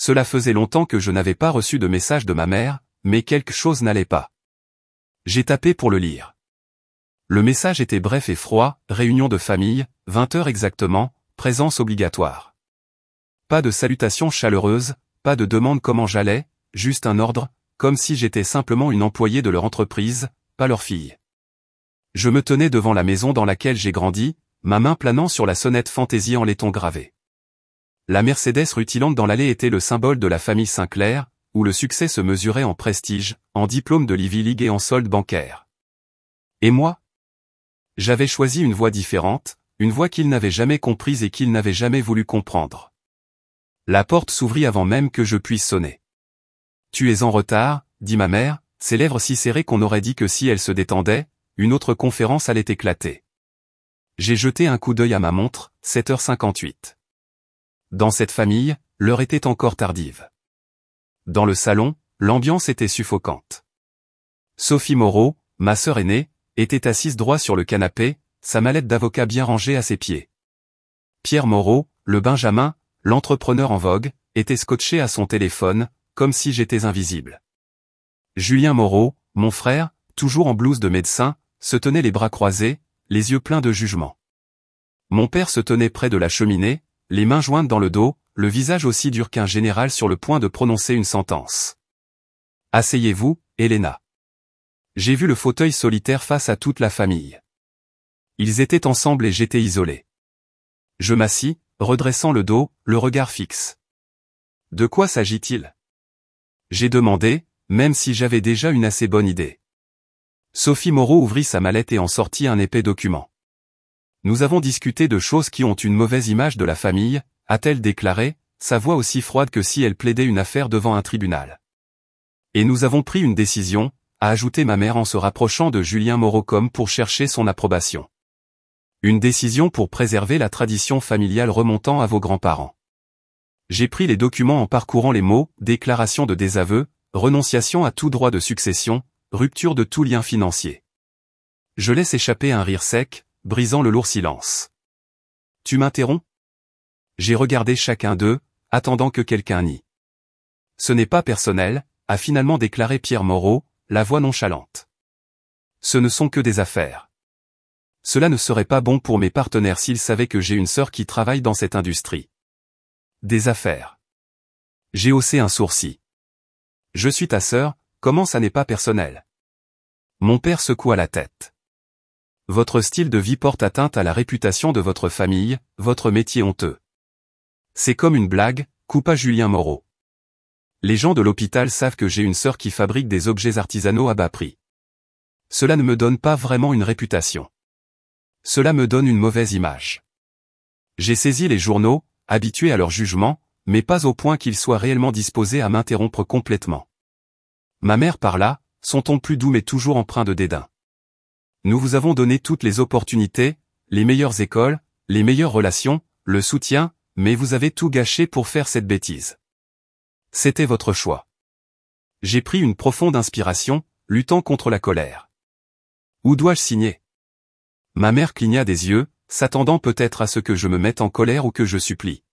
Cela faisait longtemps que je n'avais pas reçu de message de ma mère, mais quelque chose n'allait pas. J'ai tapé pour le lire. Le message était bref et froid, réunion de famille, 20 heures exactement, présence obligatoire. Pas de salutations chaleureuses, pas de demande comment j'allais, juste un ordre, comme si j'étais simplement une employée de leur entreprise, pas leur fille. Je me tenais devant la maison dans laquelle j'ai grandi, ma main planant sur la sonnette fantaisie en laiton gravé. La Mercedes rutilante dans l'allée était le symbole de la famille Sinclair, où le succès se mesurait en prestige, en diplôme de l'Ivy League et en solde bancaire. Et moi? J'avais choisi une voie différente, une voie qu'il n'avait jamais comprise et qu'il n'avait jamais voulu comprendre. La porte s'ouvrit avant même que je puisse sonner. « Tu es en retard », dit ma mère, ses lèvres si serrées qu'on aurait dit que si elle se détendait, une autre conférence allait éclater. J'ai jeté un coup d'œil à ma montre, 7h58. Dans cette famille, l'heure était encore tardive. Dans le salon, l'ambiance était suffocante. Sophie Moreau, ma sœur aînée, était assise droit sur le canapé, sa mallette d'avocat bien rangée à ses pieds. Pierre Moreau, le Benjamin, l'entrepreneur en vogue, était scotché à son téléphone, comme si j'étais invisible. Julien Moreau, mon frère, toujours en blouse de médecin, se tenait les bras croisés, les yeux pleins de jugement. Mon père se tenait près de la cheminée, les mains jointes dans le dos, le visage aussi dur qu'un général sur le point de prononcer une sentence. « Asseyez-vous, Helena. » J'ai vu le fauteuil solitaire face à toute la famille. Ils étaient ensemble et j'étais isolé. Je m'assis, redressant le dos, le regard fixe. De quoi s'agit-il? J'ai demandé, même si j'avais déjà une assez bonne idée. Sophie Moreau ouvrit sa mallette et en sortit un épais document. Nous avons discuté de choses qui ont une mauvaise image de la famille, a-t-elle déclaré, sa voix aussi froide que si elle plaidait une affaire devant un tribunal. Et nous avons pris une décision, a ajouté ma mère en se rapprochant de Julien Moreau comme pour chercher son approbation. Une décision pour préserver la tradition familiale remontant à vos grands-parents. J'ai pris les documents en parcourant les mots, déclaration de désaveu, renonciation à tout droit de succession, rupture de tout lien financier. Je laisse échapper un rire sec, brisant le lourd silence. Tu m'interromps? J'ai regardé chacun d'eux, attendant que quelqu'un nie. Ce n'est pas personnel, a finalement déclaré Pierre Moreau, la voix nonchalante. Ce ne sont que des affaires. Cela ne serait pas bon pour mes partenaires s'ils savaient que j'ai une sœur qui travaille dans cette industrie. Des affaires. J'ai haussé un sourcil. Je suis ta sœur, comment ça n'est pas personnel? Mon père secoua la tête. Votre style de vie porte atteinte à la réputation de votre famille, votre métier honteux. C'est comme une blague, coupa Julien Moreau. Les gens de l'hôpital savent que j'ai une sœur qui fabrique des objets artisanaux à bas prix. Cela ne me donne pas vraiment une réputation. Cela me donne une mauvaise image. J'ai saisi les journaux, habitués à leur jugement, mais pas au point qu'ils soient réellement disposés à m'interrompre complètement. Ma mère parla, son ton plus doux mais toujours empreint de dédain. Nous vous avons donné toutes les opportunités, les meilleures écoles, les meilleures relations, le soutien, mais vous avez tout gâché pour faire cette bêtise. C'était votre choix. J'ai pris une profonde inspiration, luttant contre la colère. Où dois-je signer? Ma mère cligna des yeux, s'attendant peut-être à ce que je me mette en colère ou que je supplie.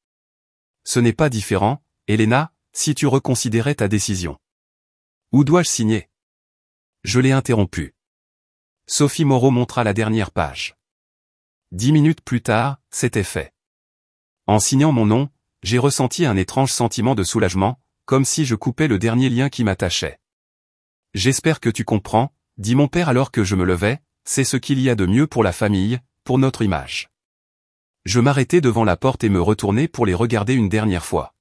Ce n'est pas différent, Helena, si tu reconsidérais ta décision. Où dois-je signer? Je l'ai interrompu. Sophie Moreau montra la dernière page. 10 minutes plus tard, c'était fait. En signant mon nom, j'ai ressenti un étrange sentiment de soulagement, comme si je coupais le dernier lien qui m'attachait. J'espère que tu comprends, dit mon père alors que je me levais, c'est ce qu'il y a de mieux pour la famille, pour notre image. Je m'arrêtai devant la porte et me retournai pour les regarder une dernière fois.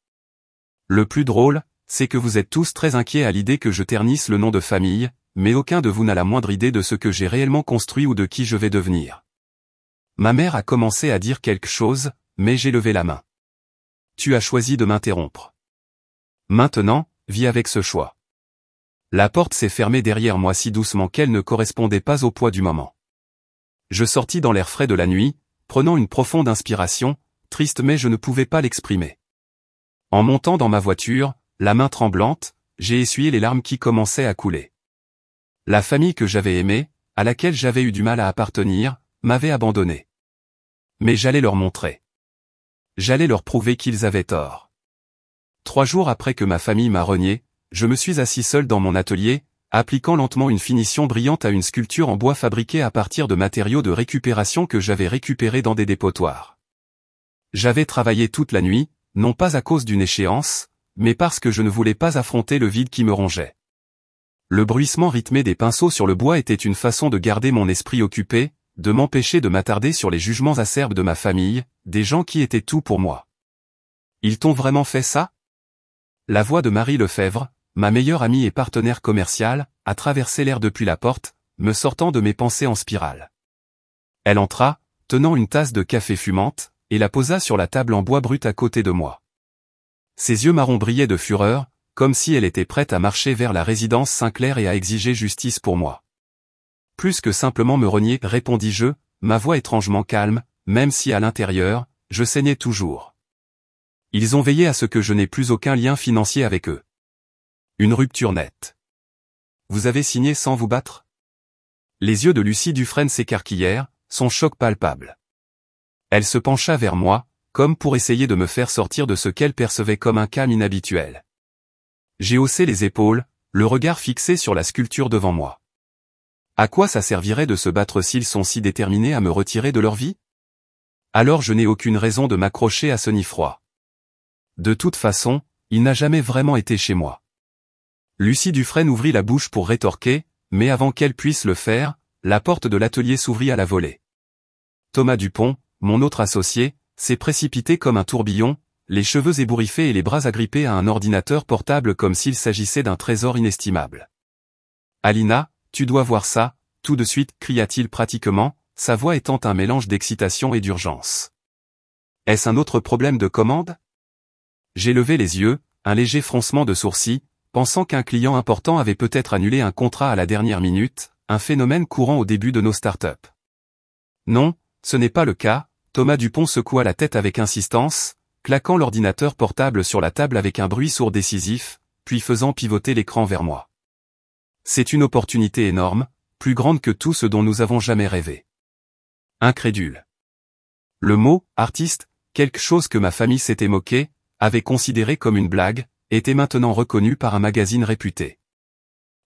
Le plus drôle, c'est que vous êtes tous très inquiets à l'idée que je ternisse le nom de famille, mais aucun de vous n'a la moindre idée de ce que j'ai réellement construit ou de qui je vais devenir. Ma mère a commencé à dire quelque chose, mais j'ai levé la main. Tu as choisi de m'interrompre. Maintenant, vis avec ce choix. La porte s'est fermée derrière moi si doucement qu'elle ne correspondait pas au poids du moment. Je sortis dans l'air frais de la nuit, prenant une profonde inspiration, triste mais je ne pouvais pas l'exprimer. En montant dans ma voiture, la main tremblante, j'ai essuyé les larmes qui commençaient à couler. La famille que j'avais aimée, à laquelle j'avais eu du mal à appartenir, m'avait abandonné. Mais j'allais leur montrer. J'allais leur prouver qu'ils avaient tort. 3 jours après que ma famille m'a renié, je me suis assis seul dans mon atelier, appliquant lentement une finition brillante à une sculpture en bois fabriquée à partir de matériaux de récupération que j'avais récupérés dans des dépotoirs. J'avais travaillé toute la nuit, non pas à cause d'une échéance, mais parce que je ne voulais pas affronter le vide qui me rongeait. Le bruissement rythmé des pinceaux sur le bois était une façon de garder mon esprit occupé, de m'empêcher de m'attarder sur les jugements acerbes de ma famille, des gens qui étaient tout pour moi. Ils t'ont vraiment fait ça? La voix de Marie Lefebvre, ma meilleure amie et partenaire commercial, a traversé l'air depuis la porte, me sortant de mes pensées en spirale. Elle entra, tenant une tasse de café fumante, et la posa sur la table en bois brut à côté de moi. Ses yeux marrons brillaient de fureur, comme si elle était prête à marcher vers la résidence Sinclair et à exiger justice pour moi. Plus que simplement me renier, répondis-je, ma voix étrangement calme, même si à l'intérieur, je saignais toujours. Ils ont veillé à ce que je n'ai plus aucun lien financier avec eux. Une rupture nette. Vous avez signé sans vous battre? Les yeux de Lucie Dufresne s'écarquillèrent, son choc palpable. Elle se pencha vers moi, comme pour essayer de me faire sortir de ce qu'elle percevait comme un calme inhabituel. J'ai haussé les épaules, le regard fixé sur la sculpture devant moi. À quoi ça servirait de se battre s'ils sont si déterminés à me retirer de leur vie? Alors je n'ai aucune raison de m'accrocher à ce nid froid. De toute façon, il n'a jamais vraiment été chez moi. Lucie Dufresne ouvrit la bouche pour rétorquer, mais avant qu'elle puisse le faire, la porte de l'atelier s'ouvrit à la volée. Thomas Dupont, mon autre associé, s'est précipité comme un tourbillon, les cheveux ébouriffés et les bras agrippés à un ordinateur portable comme s'il s'agissait d'un trésor inestimable. « Alina, tu dois voir ça, tout de suite » cria-t-il pratiquement, sa voix étant un mélange d'excitation et d'urgence. « Est-ce un autre problème de commande ?» J'ai levé les yeux, un léger froncement de sourcils, pensant qu'un client important avait peut-être annulé un contrat à la dernière minute, un phénomène courant au début de nos startups. Non, ce n'est pas le cas, Thomas Dupont secoua la tête avec insistance, claquant l'ordinateur portable sur la table avec un bruit sourd décisif, puis faisant pivoter l'écran vers moi. C'est une opportunité énorme, plus grande que tout ce dont nous avons jamais rêvé. Incrédule. Le mot « artiste », quelque chose que ma famille s'était moqué, avait considéré comme une blague, était maintenant reconnu par un magazine réputé.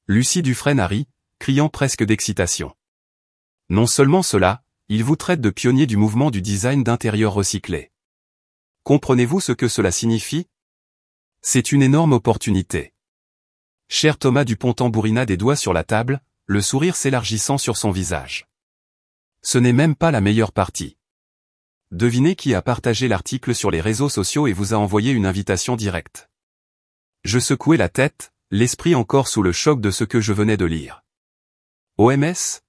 Lucie Dufresne a ri, criant presque d'excitation. Non seulement cela, il vous traite de pionnier du mouvement du design d'intérieur recyclé. Comprenez-vous ce que cela signifie? C'est une énorme opportunité. Cher Thomas Dupont tambourina des doigts sur la table, le sourire s'élargissant sur son visage. Ce n'est même pas la meilleure partie. Devinez qui a partagé l'article sur les réseaux sociaux et vous a envoyé une invitation directe. Je secouai la tête, l'esprit encore sous le choc de ce que je venais de lire. OMS?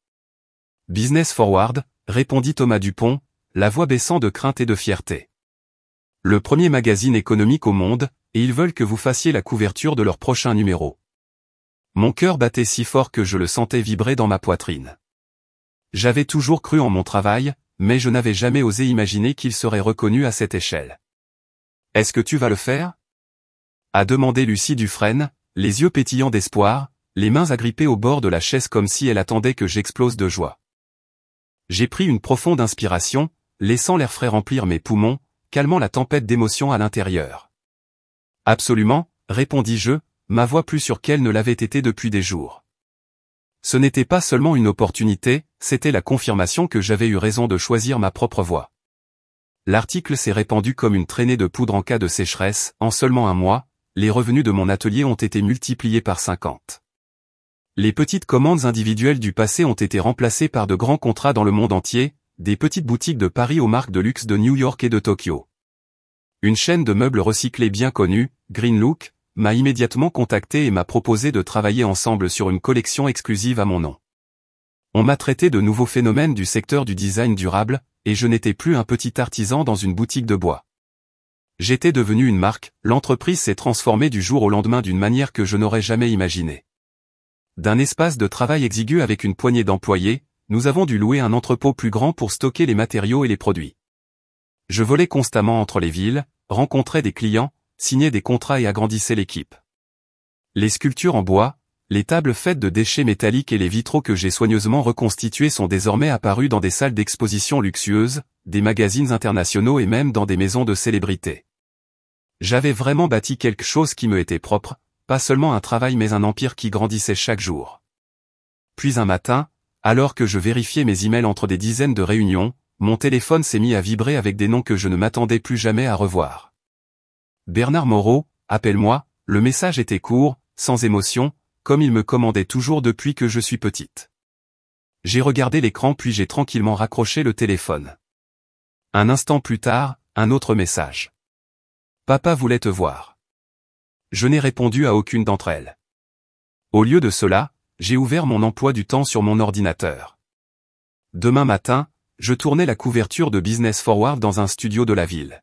Business Forward, répondit Thomas Dupont, la voix baissant de crainte et de fierté. Le premier magazine économique au monde, et ils veulent que vous fassiez la couverture de leur prochain numéro. Mon cœur battait si fort que je le sentais vibrer dans ma poitrine. J'avais toujours cru en mon travail, mais je n'avais jamais osé imaginer qu'il serait reconnu à cette échelle. Est-ce que tu vas le faire? A demandé Lucie Dufresne, les yeux pétillants d'espoir, les mains agrippées au bord de la chaise comme si elle attendait que j'explose de joie. J'ai pris une profonde inspiration, laissant l'air frais remplir mes poumons, calmant la tempête d'émotions à l'intérieur. Absolument, répondis-je, ma voix plus sûre qu'elle ne l'avait été depuis des jours. Ce n'était pas seulement une opportunité, c'était la confirmation que j'avais eu raison de choisir ma propre voie. L'article s'est répandu comme une traînée de poudre en cas de sécheresse, en seulement un mois, les revenus de mon atelier ont été multipliés par 50. Les petites commandes individuelles du passé ont été remplacées par de grands contrats dans le monde entier, des petites boutiques de Paris aux marques de luxe de New York et de Tokyo. Une chaîne de meubles recyclés bien connue, Green Look, m'a immédiatement contacté et m'a proposé de travailler ensemble sur une collection exclusive à mon nom. On m'a traité de nouveaux phénomènes du secteur du design durable, et je n'étais plus un petit artisan dans une boutique de bois. J'étais devenu une marque, l'entreprise s'est transformée du jour au lendemain d'une manière que je n'aurais jamais imaginée. D'un espace de travail exigu avec une poignée d'employés, nous avons dû louer un entrepôt plus grand pour stocker les matériaux et les produits. Je volais constamment entre les villes, rencontrais des clients, signais des contrats et agrandissais l'équipe. Les sculptures en bois, les tables faites de déchets métalliques et les vitraux que j'ai soigneusement reconstitués sont désormais apparus dans des salles d'exposition luxueuses, des magazines internationaux et même dans des maisons de célébrités. J'avais vraiment bâti quelque chose qui me était propre, pas seulement un travail mais un empire qui grandissait chaque jour. Puis un matin, alors que je vérifiais mes emails entre des dizaines de réunions, mon téléphone s'est mis à vibrer avec des noms que je ne m'attendais plus jamais à revoir. Bernard Moreau, appelle-moi, le message était court, sans émotion, comme il me commandait toujours depuis que je suis petite. J'ai regardé l'écran puis j'ai tranquillement raccroché le téléphone. Un instant plus tard, un autre message. Papa voulait te voir. Je n'ai répondu à aucune d'entre elles. Au lieu de cela, j'ai ouvert mon emploi du temps sur mon ordinateur. Demain matin, je tournais la couverture de Business Forward dans un studio de la ville.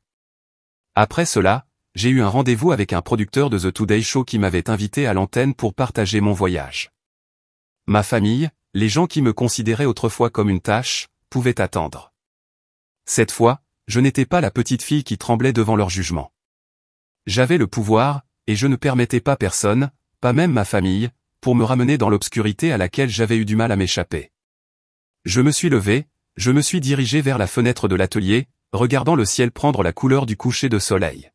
Après cela, j'ai eu un rendez-vous avec un producteur de The Today Show qui m'avait invité à l'antenne pour partager mon voyage. Ma famille, les gens qui me considéraient autrefois comme une tâche, pouvaient attendre. Cette fois, je n'étais pas la petite fille qui tremblait devant leur jugement. J'avais le pouvoir, et je ne permettais pas personne, pas même ma famille, pour me ramener dans l'obscurité à laquelle j'avais eu du mal à m'échapper. Je me suis levé, je me suis dirigé vers la fenêtre de l'atelier, regardant le ciel prendre la couleur du coucher de soleil.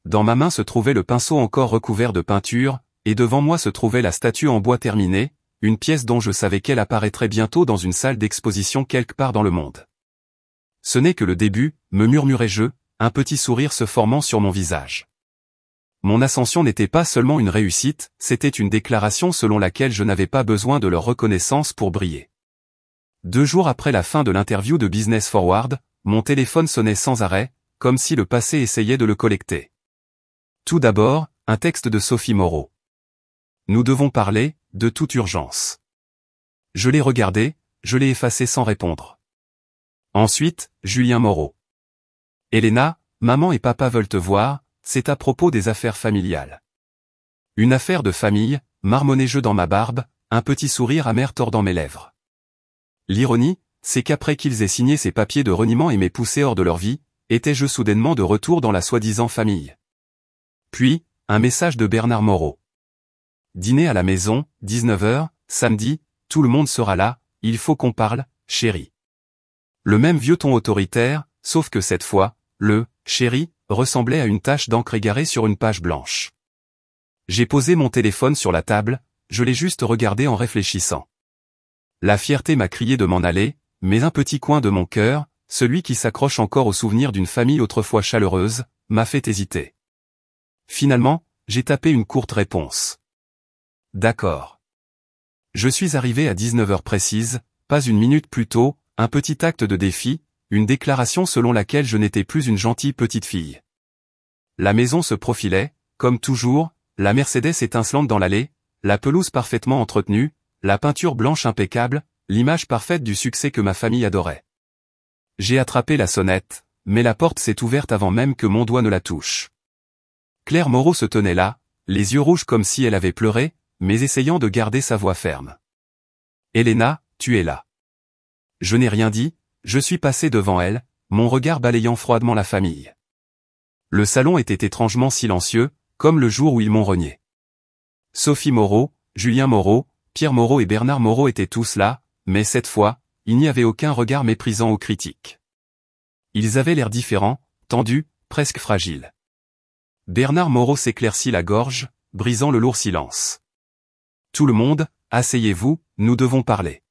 Dans ma main se trouvait le pinceau encore recouvert de peinture, et devant moi se trouvait la statue en bois terminée, une pièce dont je savais qu'elle apparaîtrait bientôt dans une salle d'exposition quelque part dans le monde. Ce n'est que le début, me murmurai-je, un petit sourire se formant sur mon visage. Mon ascension n'était pas seulement une réussite, c'était une déclaration selon laquelle je n'avais pas besoin de leur reconnaissance pour briller. 2 jours après la fin de l'interview de Business Forward, mon téléphone sonnait sans arrêt, comme si le passé essayait de le collecter. Tout d'abord, un texte de Sophie Moreau. Nous devons parler, de toute urgence. Je l'ai regardé, je l'ai effacé sans répondre. Ensuite, Julien Moreau. Elena, maman et papa veulent te voir, c'est à propos des affaires familiales. Une affaire de famille, marmonnai-je dans ma barbe, un petit sourire amer tordant mes lèvres. L'ironie, c'est qu'après qu'ils aient signé ces papiers de reniement et m'aient poussé hors de leur vie, étais-je soudainement de retour dans la soi-disant famille. Puis, un message de Bernard Moreau. Dîner à la maison, 19h, samedi, tout le monde sera là, il faut qu'on parle, chérie. Le même vieux ton autoritaire, sauf que cette fois, le « chérie » ressemblait à une tache d'encre égarée sur une page blanche. J'ai posé mon téléphone sur la table, je l'ai juste regardé en réfléchissant. La fierté m'a crié de m'en aller, mais un petit coin de mon cœur, celui qui s'accroche encore au souvenir d'une famille autrefois chaleureuse, m'a fait hésiter. Finalement, j'ai tapé une courte réponse. D'accord. Je suis arrivé à 19h précise, pas une minute plus tôt, un petit acte de défi, une déclaration selon laquelle je n'étais plus une gentille petite fille. La maison se profilait, comme toujours, la Mercedes étincelante dans l'allée, la pelouse parfaitement entretenue, la peinture blanche impeccable, l'image parfaite du succès que ma famille adorait. J'ai attrapé la sonnette, mais la porte s'est ouverte avant même que mon doigt ne la touche. Claire Moreau se tenait là, les yeux rouges comme si elle avait pleuré, mais essayant de garder sa voix ferme. Elena, tu es là. Je n'ai rien dit, je suis passé devant elle, mon regard balayant froidement la famille. Le salon était étrangement silencieux, comme le jour où ils m'ont renié. Sophie Moreau, Julien Moreau, Pierre Moreau et Bernard Moreau étaient tous là, mais cette fois, il n'y avait aucun regard méprisant ou critique. Ils avaient l'air différents, tendus, presque fragiles. Bernard Moreau s'éclaircit la gorge, brisant le lourd silence. Tout le monde, asseyez-vous, nous devons parler.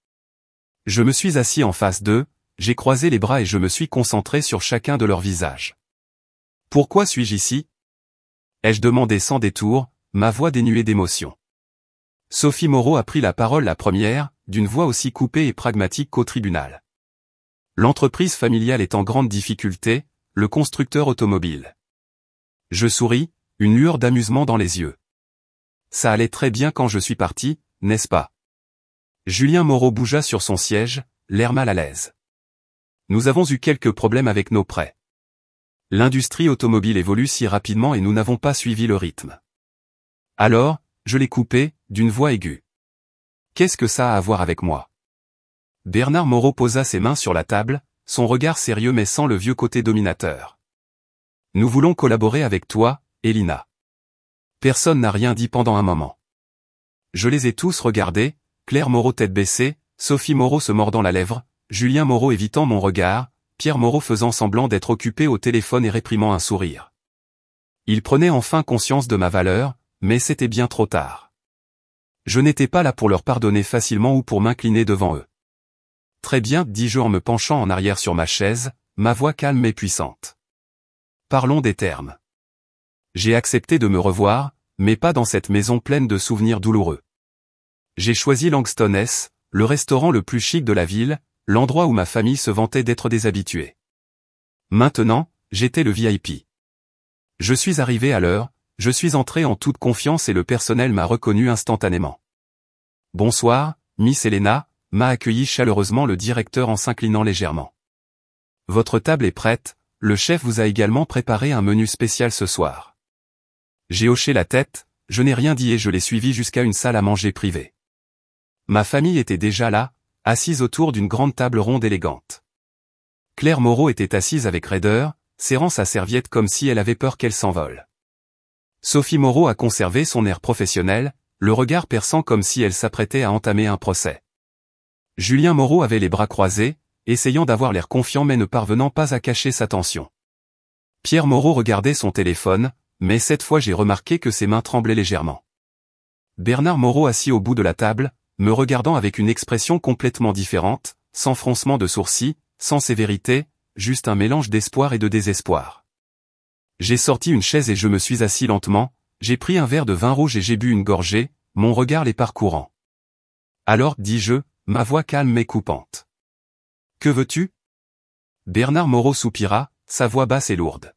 Je me suis assis en face d'eux, j'ai croisé les bras et je me suis concentré sur chacun de leurs visages. Pourquoi suis-je ici? Ai-je demandé sans détour, ma voix dénuée d'émotion. Sophie Moreau a pris la parole la première, d'une voix aussi coupée et pragmatique qu'au tribunal. L'entreprise familiale est en grande difficulté, le constructeur automobile. Je souris, une lueur d'amusement dans les yeux. Ça allait très bien quand je suis parti, n'est-ce pas? Julien Moreau bougea sur son siège, l'air mal à l'aise. Nous avons eu quelques problèmes avec nos prêts. L'industrie automobile évolue si rapidement et nous n'avons pas suivi le rythme. Alors, je l'ai coupé, d'une voix aiguë. Qu'est-ce que ça a à voir avec moi? Bernard Moreau posa ses mains sur la table, son regard sérieux mais sans le vieux côté dominateur. Nous voulons collaborer avec toi, Elina. Personne n'a rien dit pendant un moment. Je les ai tous regardés, Claire Moreau tête baissée, Sophie Moreau se mordant la lèvre, Julien Moreau évitant mon regard, Pierre Moreau faisant semblant d'être occupé au téléphone et réprimant un sourire. Ils prenaient enfin conscience de ma valeur, mais c'était bien trop tard. Je n'étais pas là pour leur pardonner facilement ou pour m'incliner devant eux. Très bien, dis-je en me penchant en arrière sur ma chaise, ma voix calme et puissante. Parlons des termes. J'ai accepté de me revoir, mais pas dans cette maison pleine de souvenirs douloureux. J'ai choisi Langston S, le restaurant le plus chic de la ville, l'endroit où ma famille se vantait d'être des habitués. Maintenant, j'étais le VIP. Je suis arrivé à l'heure, je suis entré en toute confiance et le personnel m'a reconnu instantanément. Bonsoir, Miss Helena, m'a accueilli chaleureusement le directeur en s'inclinant légèrement. Votre table est prête, le chef vous a également préparé un menu spécial ce soir. J'ai hoché la tête, je n'ai rien dit et je l'ai suivi jusqu'à une salle à manger privée. Ma famille était déjà là, assise autour d'une grande table ronde élégante. Claire Moreau était assise avec raideur, serrant sa serviette comme si elle avait peur qu'elle s'envole. Sophie Moreau a conservé son air professionnel, le regard perçant comme si elle s'apprêtait à entamer un procès. Julien Moreau avait les bras croisés, essayant d'avoir l'air confiant mais ne parvenant pas à cacher sa tension. Pierre Moreau regardait son téléphone, mais cette fois j'ai remarqué que ses mains tremblaient légèrement. Bernard Moreau assis au bout de la table, me regardant avec une expression complètement différente, sans froncement de sourcils, sans sévérité, juste un mélange d'espoir et de désespoir. J'ai sorti une chaise et je me suis assis lentement, j'ai pris un verre de vin rouge et j'ai bu une gorgée, mon regard les parcourant. Alors, dis-je, ma voix calme mais coupante. Que veux-tu ? Bernard Moreau soupira, sa voix basse et lourde.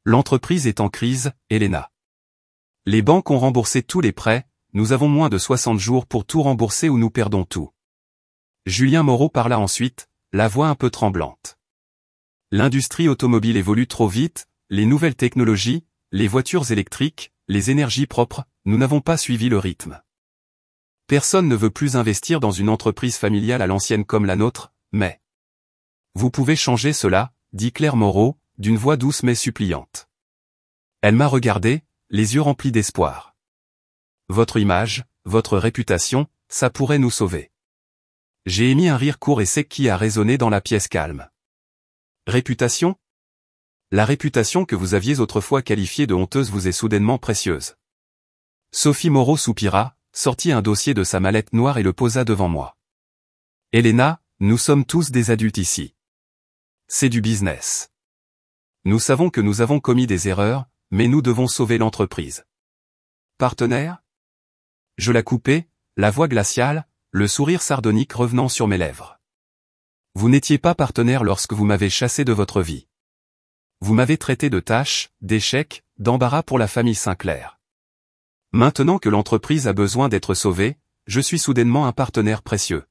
L'entreprise est en crise, Helena. Les banques ont remboursé tous les prêts, nous avons moins de 60 jours pour tout rembourser ou nous perdons tout. Julien Moreau parla ensuite, la voix un peu tremblante. L'industrie automobile évolue trop vite, les nouvelles technologies, les voitures électriques, les énergies propres, nous n'avons pas suivi le rythme. Personne ne veut plus investir dans une entreprise familiale à l'ancienne comme la nôtre, mais... Vous pouvez changer cela, dit Claire Moreau, d'une voix douce mais suppliante. Elle m'a regardé, les yeux remplis d'espoir. Votre image, votre réputation, ça pourrait nous sauver. J'ai émis un rire court et sec qui a résonné dans la pièce calme. Réputation ? La réputation que vous aviez autrefois qualifiée de honteuse vous est soudainement précieuse. Sophie Moreau soupira, sortit un dossier de sa mallette noire et le posa devant moi. Helena, nous sommes tous des adultes ici. C'est du business. Nous savons que nous avons commis des erreurs, mais nous devons sauver l'entreprise. Partenaire ? Je la coupais, la voix glaciale, le sourire sardonique revenant sur mes lèvres. Vous n'étiez pas partenaire lorsque vous m'avez chassé de votre vie. Vous m'avez traité de tâche, d'échec, d'embarras pour la famille Sinclair. Maintenant que l'entreprise a besoin d'être sauvée, je suis soudainement un partenaire précieux.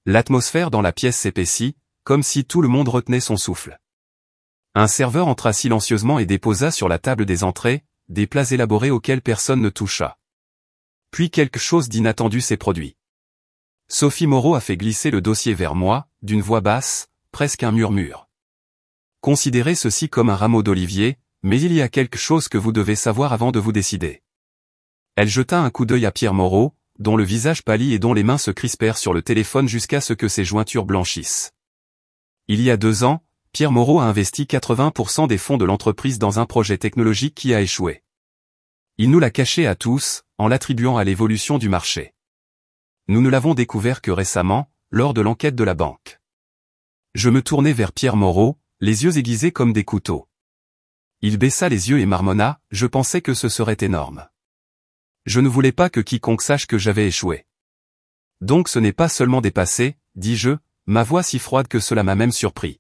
L'atmosphère dans la pièce s'épaissit, comme si tout le monde retenait son souffle. Un serveur entra silencieusement et déposa sur la table des entrées, des plats élaborés auxquels personne ne toucha. Puis quelque chose d'inattendu s'est produit. Sophie Moreau a fait glisser le dossier vers moi, d'une voix basse, presque un murmure. Considérez ceci comme un rameau d'olivier, mais il y a quelque chose que vous devez savoir avant de vous décider. Elle jeta un coup d'œil à Pierre Moreau, dont le visage pâlit et dont les mains se crispèrent sur le téléphone jusqu'à ce que ses jointures blanchissent. Il y a 2 ans, Pierre Moreau a investi 80% des fonds de l'entreprise dans un projet technologique qui a échoué. Il nous l'a caché à tous, en l'attribuant à l'évolution du marché. Nous ne l'avons découvert que récemment, lors de l'enquête de la banque. Je me tournai vers Pierre Moreau, les yeux aiguisés comme des couteaux. Il baissa les yeux et marmonna, je pensais que ce serait énorme. Je ne voulais pas que quiconque sache que j'avais échoué. Donc ce n'est pas seulement dépassé, dis-je, ma voix si froide que cela m'a même surpris.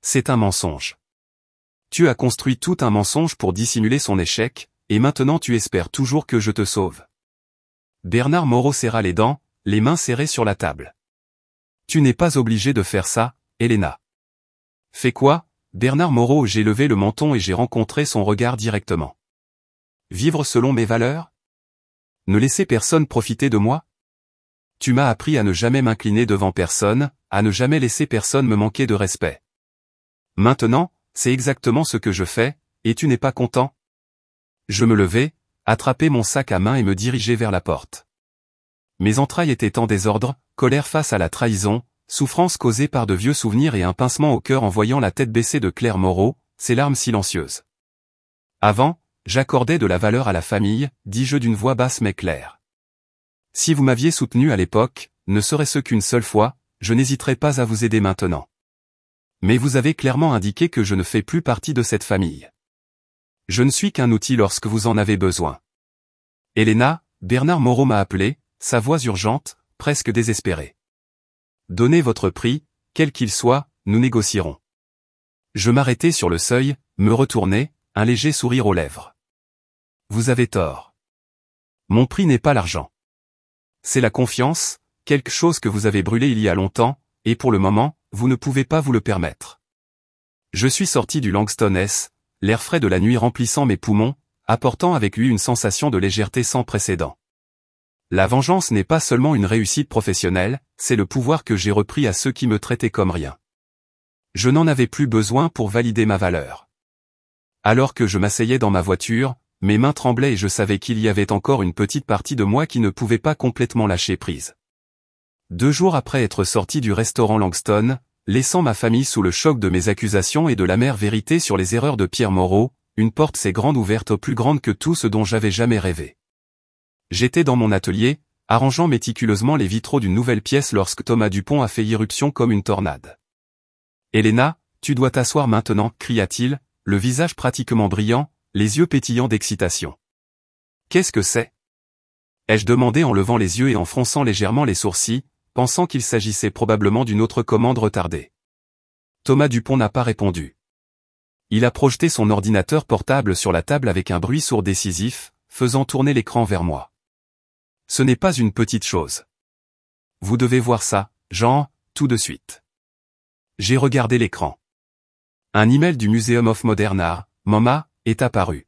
C'est un mensonge. Tu as construit tout un mensonge pour dissimuler son échec, et maintenant tu espères toujours que je te sauve. Bernard Moreau serra les dents, les mains serrées sur la table. Tu n'es pas obligé de faire ça, Helena. Fais quoi, Bernard Moreau? J'ai levé le menton et j'ai rencontré son regard directement. Vivre selon mes valeurs? Ne laisser personne profiter de moi? Tu m'as appris à ne jamais m'incliner devant personne, à ne jamais laisser personne me manquer de respect. Maintenant, c'est exactement ce que je fais, et tu n'es pas content? Je me levai, attrapai mon sac à main et me dirigeai vers la porte. Mes entrailles étaient en désordre, colère face à la trahison, souffrance causée par de vieux souvenirs et un pincement au cœur en voyant la tête baissée de Claire Moreau, ses larmes silencieuses. Avant, j'accordais de la valeur à la famille, dis-je d'une voix basse mais claire. Si vous m'aviez soutenu à l'époque, ne serait-ce qu'une seule fois, je n'hésiterais pas à vous aider maintenant. Mais vous avez clairement indiqué que je ne fais plus partie de cette famille. Je ne suis qu'un outil lorsque vous en avez besoin. Elena, Bernard Moreau m'a appelé, sa voix urgente, presque désespérée. Donnez votre prix, quel qu'il soit, nous négocierons. Je m'arrêtai sur le seuil, me retournai, un léger sourire aux lèvres. Vous avez tort. Mon prix n'est pas l'argent. C'est la confiance, quelque chose que vous avez brûlé il y a longtemps, et pour le moment, vous ne pouvez pas vous le permettre. Je suis sorti du Langston S, l'air frais de la nuit remplissant mes poumons, apportant avec lui une sensation de légèreté sans précédent. La vengeance n'est pas seulement une réussite professionnelle, c'est le pouvoir que j'ai repris à ceux qui me traitaient comme rien. Je n'en avais plus besoin pour valider ma valeur. Alors que je m'asseyais dans ma voiture, mes mains tremblaient et je savais qu'il y avait encore une petite partie de moi qui ne pouvait pas complètement lâcher prise. 2 jours après être sorti du restaurant Langston, laissant ma famille sous le choc de mes accusations et de l'amère vérité sur les erreurs de Pierre Moreau, une porte s'est grande ouverte, plus grande que tout ce dont j'avais jamais rêvé. J'étais dans mon atelier, arrangeant méticuleusement les vitraux d'une nouvelle pièce lorsque Thomas Dupont a fait irruption comme une tornade. « Elena, tu dois t'asseoir maintenant » cria-t-il, le visage pratiquement brillant, les yeux pétillants d'excitation. « Qu'est-ce que c'est » ai-je demandé en levant les yeux et en fronçant légèrement les sourcils, pensant qu'il s'agissait probablement d'une autre commande retardée. Thomas Dupont n'a pas répondu. Il a projeté son ordinateur portable sur la table avec un bruit sourd décisif, faisant tourner l'écran vers moi. Ce n'est pas une petite chose. Vous devez voir ça, Jean, tout de suite. J'ai regardé l'écran. Un email du Museum of Modern Art, MoMA, est apparu.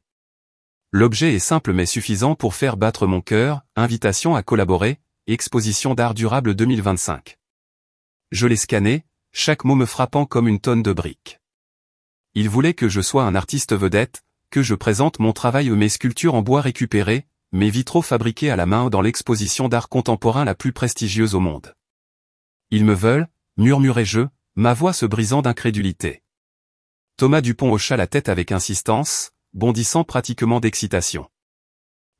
L'objet est simple mais suffisant pour faire battre mon cœur, invitation à collaborer, exposition d'art durable 2025. Je l'ai scanné, chaque mot me frappant comme une tonne de briques. Il voulait que je sois un artiste vedette, que je présente mon travail ou mes sculptures en bois récupérées, mes vitraux fabriqués à la main dans l'exposition d'art contemporain la plus prestigieuse au monde. Ils me veulent, murmurai-je, ma voix se brisant d'incrédulité. Thomas Dupont hocha la tête avec insistance, bondissant pratiquement d'excitation.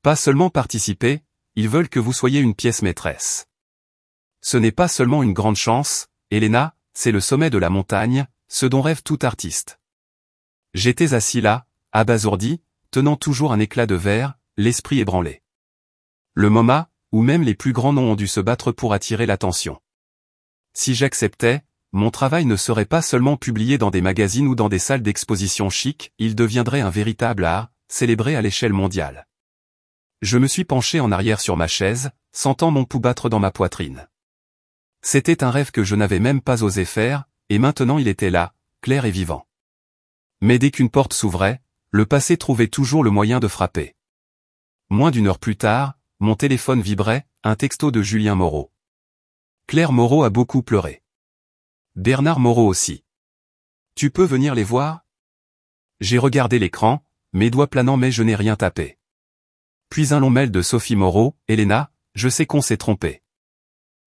Pas seulement participer, ils veulent que vous soyez une pièce maîtresse. Ce n'est pas seulement une grande chance, Elena, c'est le sommet de la montagne, ce dont rêve tout artiste. J'étais assis là, abasourdi, tenant toujours un éclat de verre, l'esprit ébranlé. Le MoMA, où même les plus grands noms ont dû se battre pour attirer l'attention. Si j'acceptais, mon travail ne serait pas seulement publié dans des magazines ou dans des salles d'exposition chic, il deviendrait un véritable art, célébré à l'échelle mondiale. Je me suis penché en arrière sur ma chaise, sentant mon pouls battre dans ma poitrine. C'était un rêve que je n'avais même pas osé faire, et maintenant il était là, clair et vivant. Mais dès qu'une porte s'ouvrait, le passé trouvait toujours le moyen de frapper. Moins d'1 heure plus tard, mon téléphone vibrait, un texto de Julien Moreau. Claire Moreau a beaucoup pleuré. Bernard Moreau aussi. Tu peux venir les voir ? J'ai regardé l'écran, mes doigts planants mais je n'ai rien tapé. Puis un long mail de Sophie Moreau, Elena, je sais qu'on s'est trompé.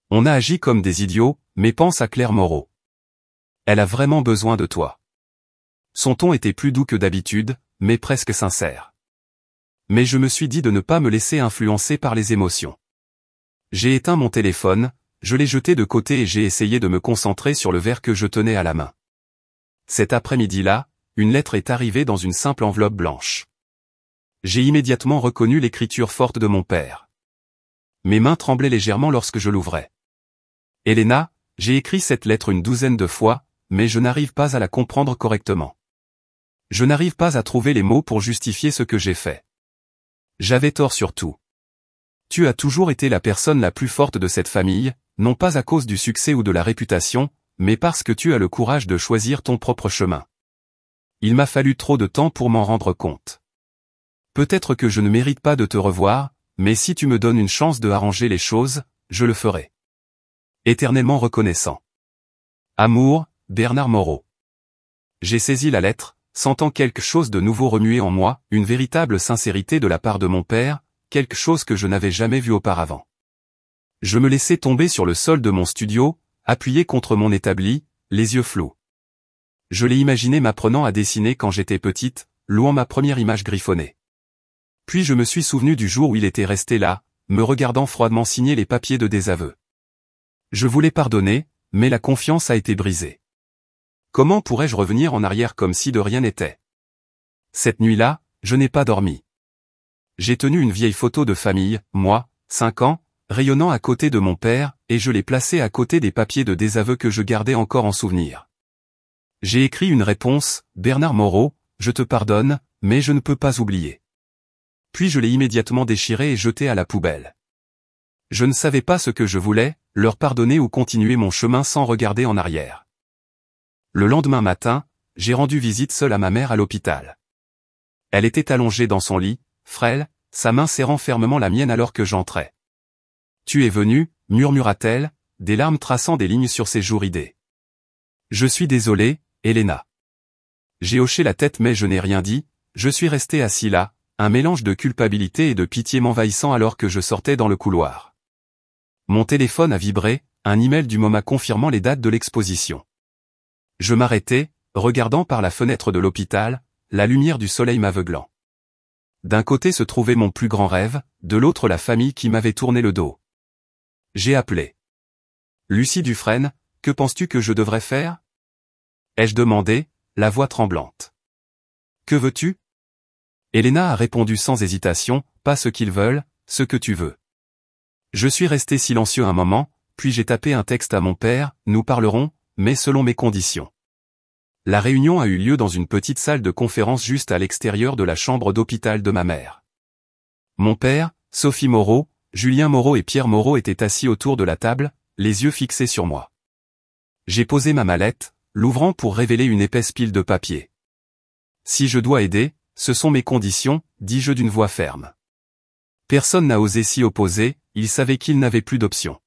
On a agi comme des idiots, mais pense à Claire Moreau. Elle a vraiment besoin de toi. Son ton était plus doux que d'habitude, mais presque sincère. Mais je me suis dit de ne pas me laisser influencer par les émotions. J'ai éteint mon téléphone, je l'ai jeté de côté et j'ai essayé de me concentrer sur le verre que je tenais à la main. Cet après-midi-là, une lettre est arrivée dans une simple enveloppe blanche. J'ai immédiatement reconnu l'écriture forte de mon père. Mes mains tremblaient légèrement lorsque je l'ouvrais. Elena, j'ai écrit cette lettre une 12aine de fois, mais je n'arrive pas à la comprendre correctement. Je n'arrive pas à trouver les mots pour justifier ce que j'ai fait. J'avais tort sur tout. Tu as toujours été la personne la plus forte de cette famille, non pas à cause du succès ou de la réputation, mais parce que tu as le courage de choisir ton propre chemin. Il m'a fallu trop de temps pour m'en rendre compte. Peut-être que je ne mérite pas de te revoir, mais si tu me donnes une chance de arranger les choses, je le ferai. Éternellement reconnaissant. Amour, Bernard Moreau. J'ai saisi la lettre, sentant quelque chose de nouveau remuer en moi, une véritable sincérité de la part de mon père, quelque chose que je n'avais jamais vu auparavant. Je me laissai tomber sur le sol de mon studio, appuyé contre mon établi, les yeux flous. Je l'ai imaginé m'apprenant à dessiner quand j'étais petite, louant ma première image griffonnée. Puis je me suis souvenu du jour où il était resté là, me regardant froidement signer les papiers de désaveu. Je voulais pardonner, mais la confiance a été brisée. Comment pourrais-je revenir en arrière comme si de rien n'était? Cette nuit-là, je n'ai pas dormi. J'ai tenu une vieille photo de famille, moi, 5 ans, rayonnant à côté de mon père, et je l'ai placée à côté des papiers de désaveu que je gardais encore en souvenir. J'ai écrit une réponse, Bernard Moreau, je te pardonne, mais je ne peux pas oublier. Puis je l'ai immédiatement déchiré et jeté à la poubelle. Je ne savais pas ce que je voulais, leur pardonner ou continuer mon chemin sans regarder en arrière. Le lendemain matin, j'ai rendu visite seule à ma mère à l'hôpital. Elle était allongée dans son lit, frêle, sa main serrant fermement la mienne alors que j'entrais. « Tu es venu » murmura-t-elle, des larmes traçant des lignes sur ses joues ridées. « Je suis désolé, Elena. » J'ai hoché la tête mais je n'ai rien dit, je suis resté assis là, un mélange de culpabilité et de pitié m'envahissant alors que je sortais dans le couloir. Mon téléphone a vibré, un email du MoMA confirmant les dates de l'exposition. Je m'arrêtais, regardant par la fenêtre de l'hôpital, la lumière du soleil m'aveuglant. D'un côté se trouvait mon plus grand rêve, de l'autre la famille qui m'avait tourné le dos. J'ai appelé. « Lucie Dufresne, que penses-tu que je devrais faire ?» ai-je demandé, la voix tremblante. « Que veux-tu » Elena a répondu sans hésitation, « Pas ce qu'ils veulent, ce que tu veux. » Je suis resté silencieux un moment, puis j'ai tapé un texte à mon père, « Nous parlerons, mais selon mes conditions. » La réunion a eu lieu dans une petite salle de conférence juste à l'extérieur de la chambre d'hôpital de ma mère. Mon père, Sophie Moreau, Julien Moreau et Pierre Moreau étaient assis autour de la table, les yeux fixés sur moi. J'ai posé ma mallette, l'ouvrant pour révéler une épaisse pile de papier. « Si je dois aider, ce sont mes conditions, dis-je d'une voix ferme. Personne n'a osé s'y opposer, ils savaient qu'ils n'avaient plus d'option.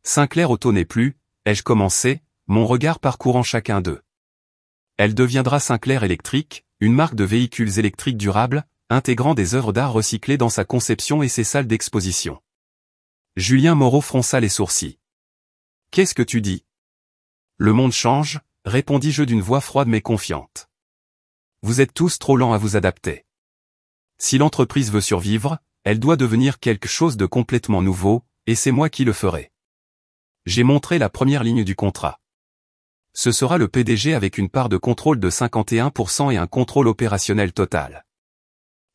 Sinclair Auto n'est plus, ai-je commencé, mon regard parcourant chacun d'eux. Elle deviendra Sinclair Électrique, une marque de véhicules électriques durables, intégrant des œuvres d'art recyclées dans sa conception et ses salles d'exposition. Julien Moreau fronça les sourcils. « Qu'est-ce que tu dis ?»« Le monde change, » répondis-je d'une voix froide mais confiante. « Vous êtes tous trop lents à vous adapter. Si l'entreprise veut survivre, elle doit devenir quelque chose de complètement nouveau, et c'est moi qui le ferai. » J'ai montré la première ligne du contrat. Ce sera le PDG avec une part de contrôle de 51% et un contrôle opérationnel total.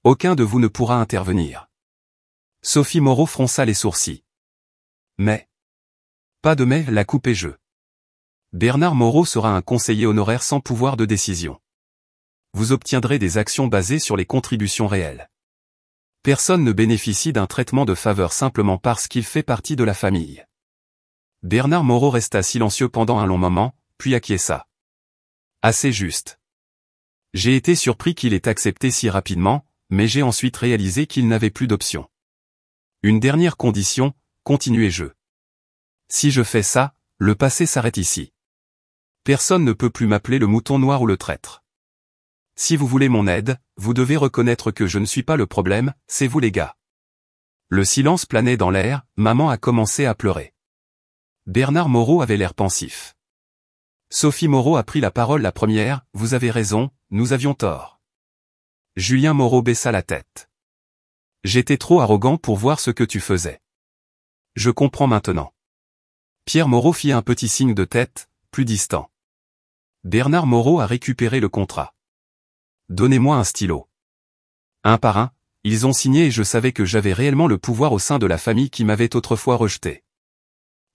Aucun de vous ne pourra intervenir. Sophie Moreau fronça les sourcils. Mais. Pas de mais, la coupe et je. Bernard Moreau sera un conseiller honoraire sans pouvoir de décision. Vous obtiendrez des actions basées sur les contributions réelles. Personne ne bénéficie d'un traitement de faveur simplement parce qu'il fait partie de la famille. Bernard Moreau resta silencieux pendant un long moment, puis acquiesça. Assez juste. J'ai été surpris qu'il ait accepté si rapidement, mais j'ai ensuite réalisé qu'il n'avait plus d'option. Une dernière condition, continuai-je. Si je fais ça, le passé s'arrête ici. Personne ne peut plus m'appeler le mouton noir ou le traître. Si vous voulez mon aide, vous devez reconnaître que je ne suis pas le problème, c'est vous les gars. Le silence planait dans l'air, maman a commencé à pleurer. Bernard Moreau avait l'air pensif. Sophie Moreau a pris la parole la première, « Vous avez raison, nous avions tort. » Julien Moreau baissa la tête. « J'étais trop arrogant pour voir ce que tu faisais. Je comprends maintenant. » Pierre Moreau fit un petit signe de tête, plus distant. Bernard Moreau a récupéré le contrat. « Donnez-moi un stylo. » Un par un, ils ont signé et je savais que j'avais réellement le pouvoir au sein de la famille qui m'avait autrefois rejeté.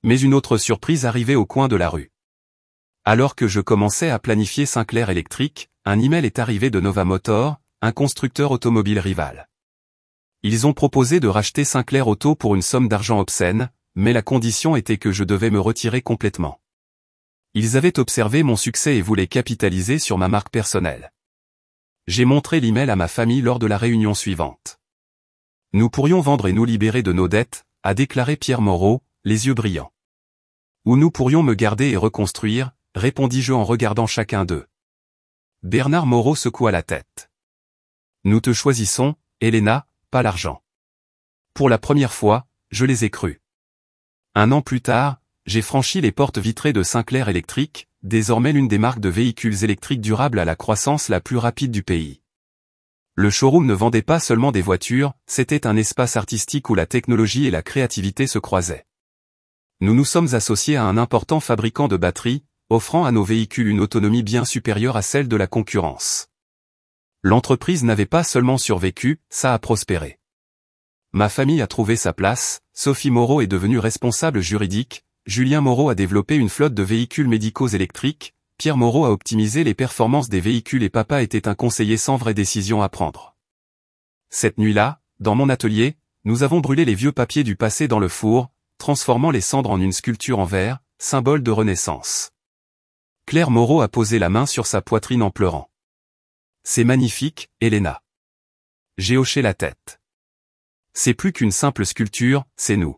Mais une autre surprise arrivait au coin de la rue. Alors que je commençais à planifier Sinclair Électrique, un email est arrivé de Nova Motor, un constructeur automobile rival. Ils ont proposé de racheter Sinclair Auto pour une somme d'argent obscène, mais la condition était que je devais me retirer complètement. Ils avaient observé mon succès et voulaient capitaliser sur ma marque personnelle. J'ai montré l'email à ma famille lors de la réunion suivante. Nous pourrions vendre et nous libérer de nos dettes, a déclaré Pierre Moreau, les yeux brillants. Ou nous pourrions me garder et reconstruire, répondis-je en regardant chacun d'eux. Bernard Moreau secoua la tête. Nous te choisissons, Elena, pas l'argent. Pour la première fois, je les ai crus. 1 an plus tard, j'ai franchi les portes vitrées de Sinclair Électrique, désormais l'une des marques de véhicules électriques durables à la croissance la plus rapide du pays. Le showroom ne vendait pas seulement des voitures, c'était un espace artistique où la technologie et la créativité se croisaient. Nous nous sommes associés à un important fabricant de batteries, offrant à nos véhicules une autonomie bien supérieure à celle de la concurrence. L'entreprise n'avait pas seulement survécu, ça a prospéré. Ma famille a trouvé sa place, Sophie Moreau est devenue responsable juridique, Julien Moreau a développé une flotte de véhicules médicaux électriques, Pierre Moreau a optimisé les performances des véhicules et papa était un conseiller sans vraie décision à prendre. Cette nuit-là, dans mon atelier, nous avons brûlé les vieux papiers du passé dans le four, transformant les cendres en une sculpture en verre, symbole de renaissance. Claire Moreau a posé la main sur sa poitrine en pleurant. C'est magnifique, Elena. J'ai hoché la tête. C'est plus qu'une simple sculpture, c'est nous.